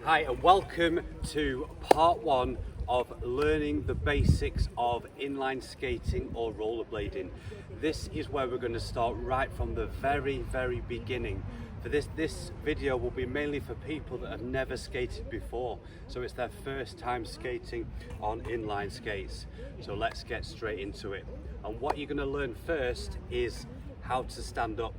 Hi and welcome to part one of learning the basics of inline skating or rollerblading. This is where we're going to start right from the very beginning. For this video will be mainly for people that have never skated before, so it's their first time skating on inline skates. So let's get straight into it. And what you're going to learn first is how to stand up.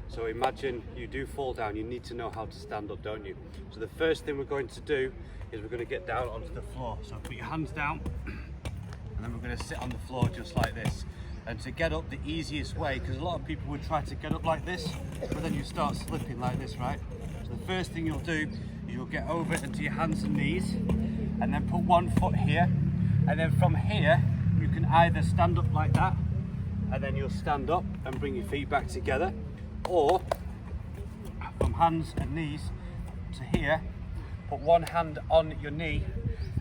So imagine you do fall down, you need to know how to stand up, don't you? So the first thing we're going to do is we're going to get down onto the floor. So put your hands down and then we're going to sit on the floor just like this. And to get up the easiest way, because a lot of people would try to get up like this, but then you start slipping like this, right? So the first thing you'll do is you'll get over into your hands and knees and then put one foot here. And then from here, you can either stand up like that and then you'll stand up and bring your feet back together. Or from hands and knees to here, put one hand on your knee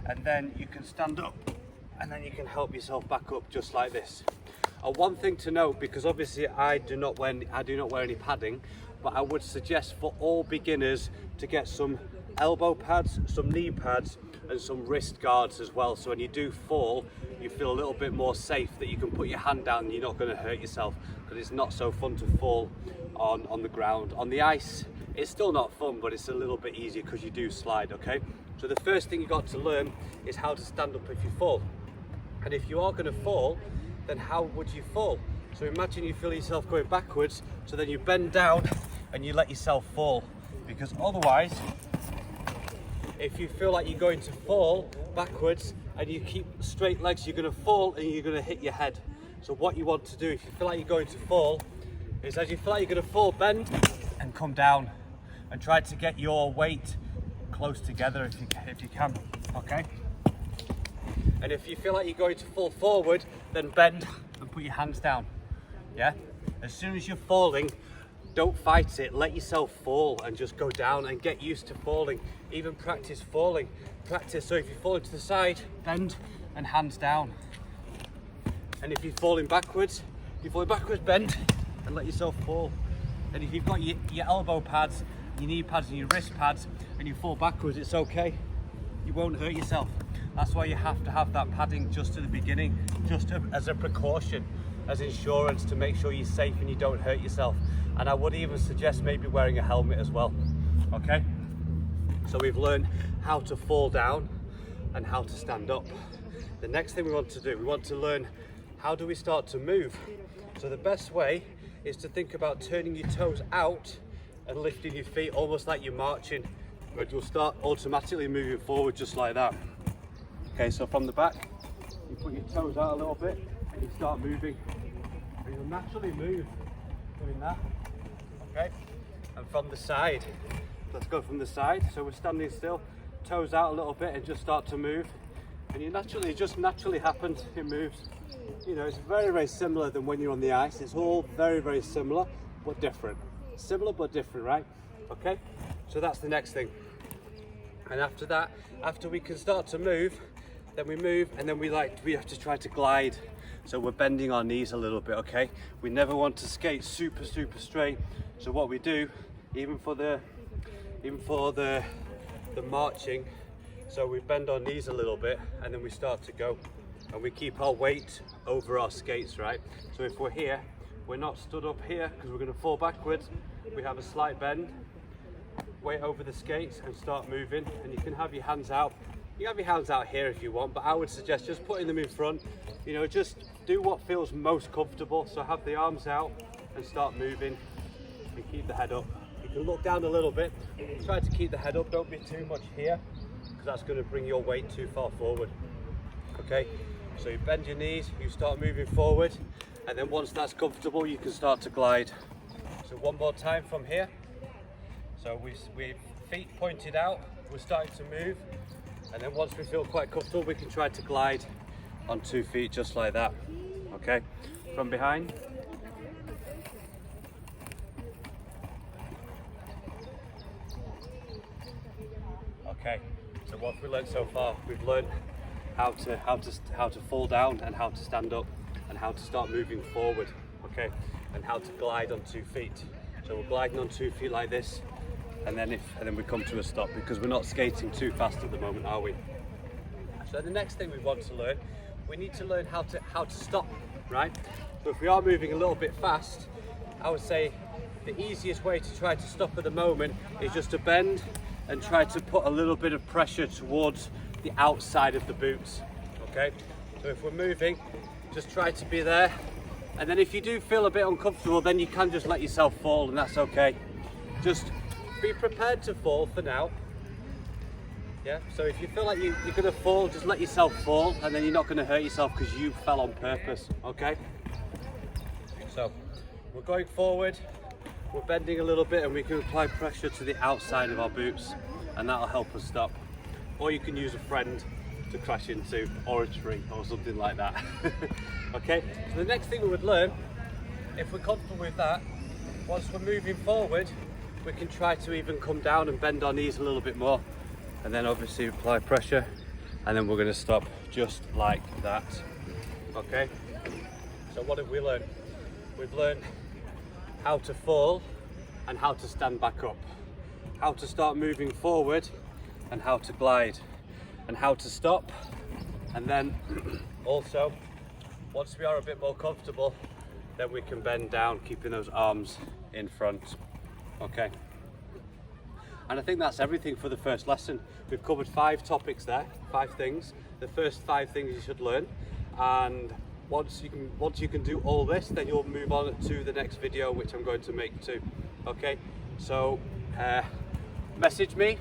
and then you can stand up and then you can help yourself back up just like this. One thing to note, because obviously I do not wear any padding, but I would suggest for all beginners to get some elbow pads, some knee pads and some wrist guards as well, so when you do fall you feel a little bit more safe, that you can put your hand down and you're not going to hurt yourself, because it's not so fun to fall on the ground. On the ice it's still not fun, but it's a little bit easier because you do slide. Okay, so the first thing you got to learn is how to stand up if you fall. And if you are going to fall, then how would you fall? So imagine you feel yourself going backwards, so then you bend down and you let yourself fall, because otherwise if you feel like you're going to fall backwards and you keep straight legs, you're going to fall and you're going to hit your head. So what you want to do if you feel like you're going to fall is, as you feel like you're going to fall, bend and come down and try to get your weight close together if you can. Okay, and if you feel like you're going to fall forward, then bend and put your hands down. Yeah, as soon as you're falling, don't fight it, let yourself fall and just go down and get used to falling. Even practice falling, so if you're falling to the side, bend and hands down. And if you're falling backwards, bend and let yourself fall. And if you've got your elbow pads, your knee pads and your wrist pads and you fall backwards, it's okay, you won't hurt yourself. That's why you have to have that padding just at the beginning, just as a precaution, as insurance, to make sure you're safe and you don't hurt yourself. And I would even suggest maybe wearing a helmet as well. Okay, so we've learned how to fall down and how to stand up. The next thing we want to do, we want to learn how do we start to move. So the best way is to think about turning your toes out and lifting your feet almost like you're marching, but you'll start automatically moving forward just like that. Okay, so from the back, you put your toes out a little bit and you start moving, and you'll naturally move doing that. Okay, and from the side, let's go from the side. So we're standing still, toes out a little bit and just start to move, and it just naturally happens, it moves. You know, it's very similar than when you're on the ice. It's all very similar but different. Similar but different, right? Okay, so that's the next thing. And after that, after we can start to move, then we move and then we have to try to glide. So we're bending our knees a little bit. Okay, we never want to skate super straight. So what we do, even for the marching, so we bend our knees a little bit and then we start to go, and we keep our weight over our skates, right? So if we're here, we're not stood up here because we're going to fall backwards. We have a slight bend, weight over the skates and start moving. And you can have your hands out. You have your hands out here if you want, but I would suggest just putting them in front. You know, just do what feels most comfortable. So have the arms out and start moving and keep the head up. You can look down a little bit. Try to keep the head up. Don't be too much here, because that's going to bring your weight too far forward. Okay, so you bend your knees, you start moving forward, and then once that's comfortable, you can start to glide. So one more time from here. So we've feet pointed out, we're starting to move, and then once we feel quite comfortable, we can try to glide on 2 feet just like that. Okay, from behind. Okay, so what have we learned so far? We've learned how to fall down and how to stand up and how to start moving forward. Okay, and how to glide on 2 feet. So we're gliding on 2 feet like this, and then we come to a stop, because we're not skating too fast at the moment, are we? So the next thing we want to learn, we need to learn how to stop, right? So if we are moving a little bit fast, I would say the easiest way to try to stop at the moment is just to bend and try to put a little bit of pressure towards the outside of the boots, okay? So if we're moving, just try to be there. And then if you do feel a bit uncomfortable, then you can just let yourself fall, and that's okay. Just be prepared to fall for now. Yeah, so if you feel like you're gonna fall, just let yourself fall, and then you're not gonna hurt yourself because you fell on purpose, okay? So we're going forward, we're bending a little bit, and we can apply pressure to the outside of our boots, and that'll help us stop. Or you can use a friend to crash into, or a tree, or something like that. Okay, so the next thing we would learn, if we're comfortable with that, once we're moving forward, we can try to even come down and bend our knees a little bit more, and then obviously apply pressure, and then we're going to stop just like that. Okay, so what have we learned? We've learned how to fall and how to stand back up, how to start moving forward and how to glide, and how to stop, and then also once we are a bit more comfortable, then we can bend down, keeping those arms in front. Okay, and I think that's everything for the first lesson. We've covered 5 topics there, 5 things, the first 5 things you should learn, and once you can do all this, then you'll move on to the next video, which I'm going to make too. Okay, so message me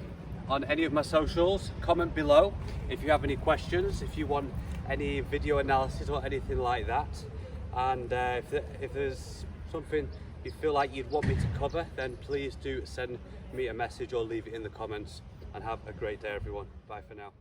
on any of my socials, comment below if you have any questions, if you want any video analysis or anything like that, and if there's something you feel like you'd want me to cover, then please do send me a message or leave it in the comments, and have a great day everyone. Bye for now.